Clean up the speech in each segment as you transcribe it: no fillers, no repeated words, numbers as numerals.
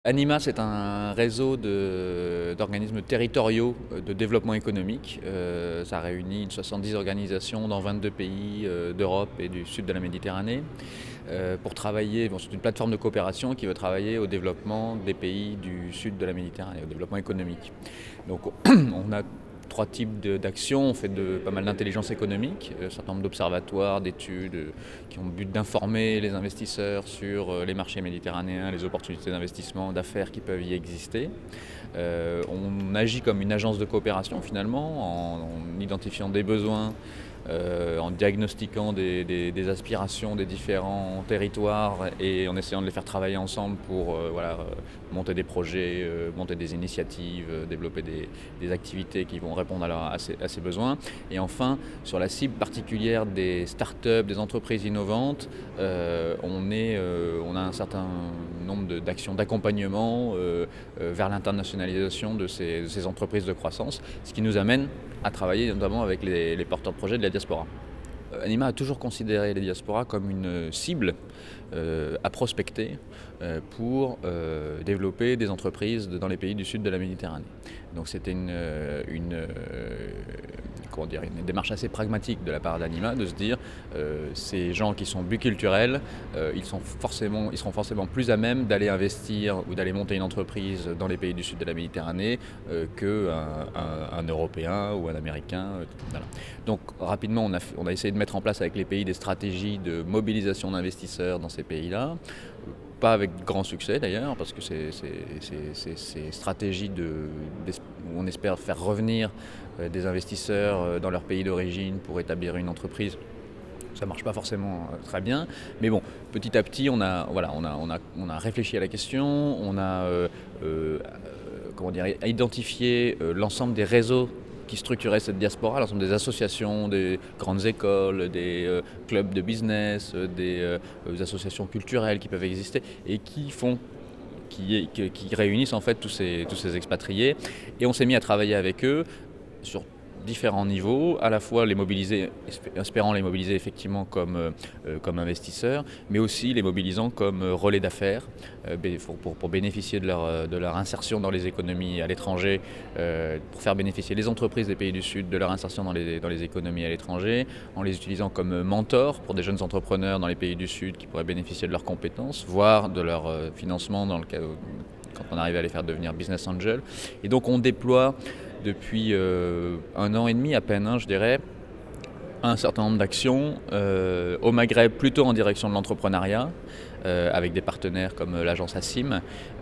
Anima, c'est un réseau d'organismes territoriaux de développement économique. Ça réunit une 70 organisations dans 22 pays d'Europe et du sud de la Méditerranée pour travailler. Bon, c'est une plateforme de coopération qui veut travailler au développement des pays du sud de la Méditerranée, au développement économique. Donc on a trois types d'actions. On fait pas mal d'intelligence économique, un certain nombre d'observatoires, d'études qui ont le but d'informer les investisseurs sur les marchés méditerranéens, les opportunités d'investissement, d'affaires qui peuvent y exister. On agit comme une agence de coopération finalement, en identifiant des besoins, en diagnostiquant des aspirations des différents territoires et en essayant de les faire travailler ensemble pour monter des projets, monter des initiatives, développer des activités qui vont répondre à ces besoins. Et enfin, sur la cible particulière des startups, des entreprises innovantes, on a un certain nombre d'actions d'accompagnement vers l'internationalisation de ces entreprises de croissance, ce qui nous amène à travailler notamment avec les porteurs de projets de la diaspora. Anima a toujours considéré les diasporas comme une cible à prospecter pour développer des entreprises dans les pays du sud de la Méditerranée. Donc c'était une démarche assez pragmatique de la part d'Anima de se dire ces gens qui sont biculturels, ils seront forcément plus à même d'aller investir ou d'aller monter une entreprise dans les pays du sud de la Méditerranée qu'un Européen ou un Américain. Voilà. Donc rapidement on a essayé de mettre en place avec les pays des stratégies de mobilisation d'investisseurs dans ces pays-là. Pas avec grand succès d'ailleurs, parce que ces stratégies où on espère faire revenir des investisseurs dans leur pays d'origine pour établir une entreprise, ça ne marche pas forcément très bien. Mais bon, petit à petit, on a réfléchi à la question, on a identifié l'ensemble des réseaux qui structurait cette diaspora, l'ensemble des associations, des grandes écoles, des clubs de business, des associations culturelles qui peuvent exister et qui réunissent en fait tous ces expatriés. Et on s'est mis à travailler avec eux sur différents niveaux, à la fois espérant les mobiliser effectivement comme investisseurs, mais aussi les mobilisant comme relais d'affaires pour bénéficier de leur insertion dans les économies à l'étranger, pour faire bénéficier les entreprises des pays du Sud de leur insertion dans les économies à l'étranger, en les utilisant comme mentors pour des jeunes entrepreneurs dans les pays du Sud qui pourraient bénéficier de leurs compétences, voire de leur financement dans le cas quand on arrive à les faire devenir business angel. Et donc on déploie depuis 1 an et demi à peine, je dirais, un certain nombre d'actions au Maghreb, plutôt en direction de l'entrepreneuriat, avec des partenaires comme l'agence Assim,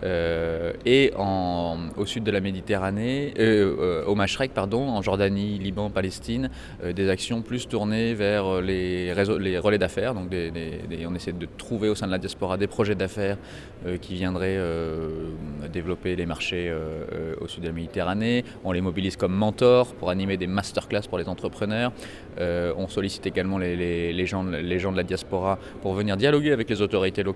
et au sud de la Méditerranée, au Mashrek, en Jordanie, Liban, Palestine, des actions plus tournées vers les relais d'affaires. Donc on essaie de trouver au sein de la diaspora des projets d'affaires qui viendraient développer les marchés au sud de la Méditerranée. On les mobilise comme mentors pour animer des masterclass pour les entrepreneurs. On sollicite également les gens de la diaspora pour venir dialoguer avec les autorités locales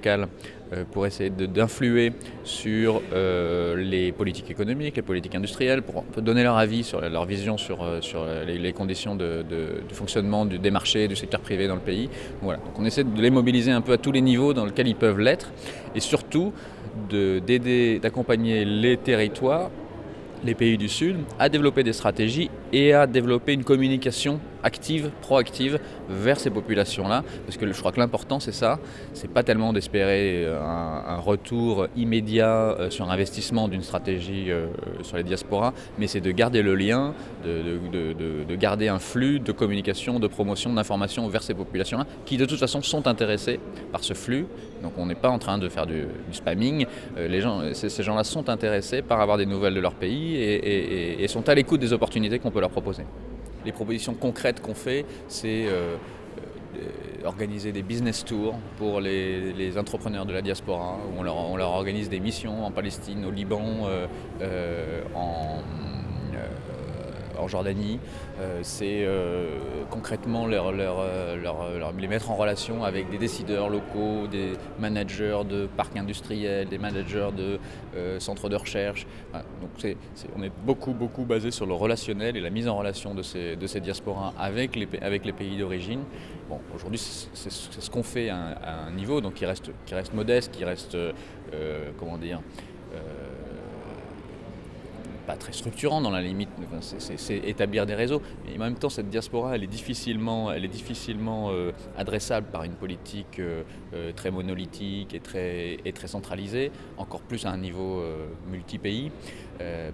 pour essayer d'influer sur les politiques économiques, les politiques industrielles, pour donner leur avis sur leur vision sur les conditions de fonctionnement des marchés, du secteur privé dans le pays. Voilà. Donc on essaie de les mobiliser un peu à tous les niveaux dans lesquels ils peuvent l'être et surtout d'accompagner les territoires, les pays du Sud, à développer des stratégies et à développer une communication active, proactive vers ces populations-là. Parce que je crois que l'important c'est ça, c'est pas tellement d'espérer un retour immédiat sur investissement d'une stratégie sur les diasporas, mais c'est de garder le lien, de garder un flux de communication, de promotion, d'information vers ces populations-là, qui de toute façon sont intéressées par ce flux. Donc on n'est pas en train de faire du spamming, ces gens-là sont intéressés par avoir des nouvelles de leur pays et sont à l'écoute des opportunités qu'on peut leur proposer. Les propositions concrètes qu'on fait, c'est organiser des business tours pour les entrepreneurs de la diaspora, où on leur organise des missions en Palestine, au Liban, en Jordanie. C'est concrètement les mettre en relation avec des décideurs locaux, des managers de parcs industriels, des managers de centres de recherche. Voilà. Donc on est beaucoup basé sur le relationnel et la mise en relation de ces diasporas avec les pays d'origine. Bon, aujourd'hui c'est ce qu'on fait à un niveau donc qui reste modeste, qui reste pas très structurant dans la limite, c'est établir des réseaux. Mais en même temps, cette diaspora, elle est difficilement adressable par une politique très monolithique et très centralisée, encore plus à un niveau multi-pays,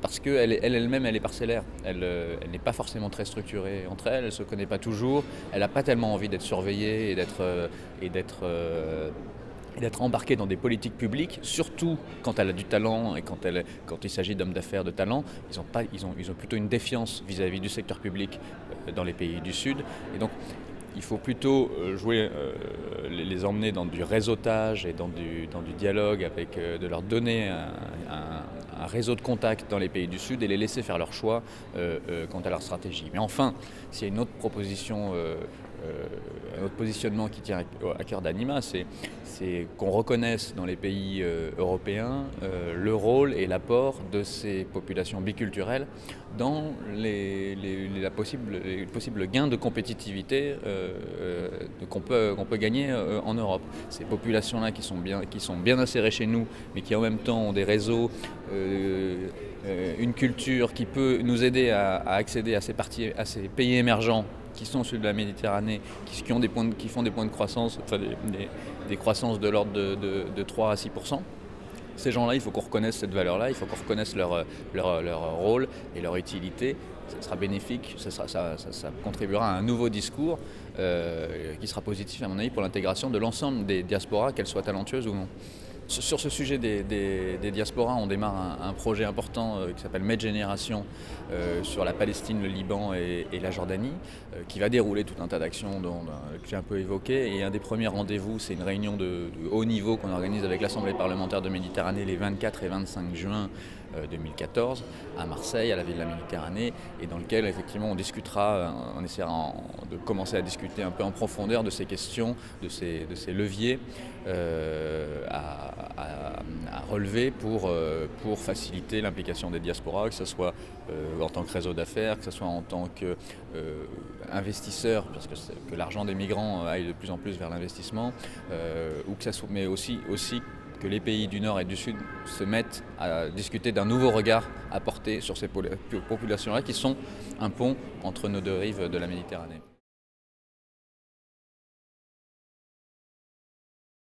parce qu'elle-même, elle est parcellaire. Elle n'est pas forcément très structurée entre elles, elle ne se connaît pas toujours, elle n'a pas tellement envie d'être surveillée et d'être embarquée dans des politiques publiques, surtout quand elle a du talent et quand il s'agit d'hommes d'affaires de talent. Ils ont plutôt une défiance vis-à-vis du secteur public dans les pays du Sud. Et donc, il faut plutôt les emmener dans du réseautage et dans du dialogue, de leur donner un réseau de contacts dans les pays du Sud et les laisser faire leur choix quant à leur stratégie. Mais enfin, s'il y a une autre proposition, un autre positionnement qui tient à cœur d'Anima, c'est qu'on reconnaisse dans les pays européens le rôle et l'apport de ces populations biculturelles dans les possibles gains de compétitivité qu'on peut gagner en Europe. Ces populations-là qui sont bien insérées chez nous, mais qui en même temps ont des réseaux, une culture qui peut nous aider à accéder à ces pays émergents qui sont au sud de la Méditerranée, qui font des points de croissance, enfin des croissances de l'ordre de 3 à 6%. Ces gens-là, il faut qu'on reconnaisse cette valeur-là, il faut qu'on reconnaisse leur rôle et leur utilité. Ça sera bénéfique, ça contribuera à un nouveau discours qui sera positif à mon avis pour l'intégration de l'ensemble des diasporas, qu'elles soient talentueuses ou non. Sur ce sujet des diasporas, on démarre un projet important qui s'appelle Medgénération sur la Palestine, le Liban et la Jordanie, qui va dérouler tout un tas d'actions que j'ai un peu évoquées. Et un des premiers rendez-vous, c'est une réunion de haut niveau qu'on organise avec l'Assemblée parlementaire de Méditerranée les 24 et 25 juin 2014 à Marseille, à la ville de la Méditerranée, et dans lequel effectivement on discutera, on essaiera de commencer à discuter un peu en profondeur de ces questions, de ces leviers à relever pour faciliter l'implication des diasporas, que ce soit en tant que réseau d'affaires, que ce soit en tant qu'investisseurs, parce que l'argent des migrants aille de plus en plus vers l'investissement, mais aussi que les pays du Nord et du Sud se mettent à discuter d'un nouveau regard à porter sur ces populations-là qui sont un pont entre nos deux rives de la Méditerranée.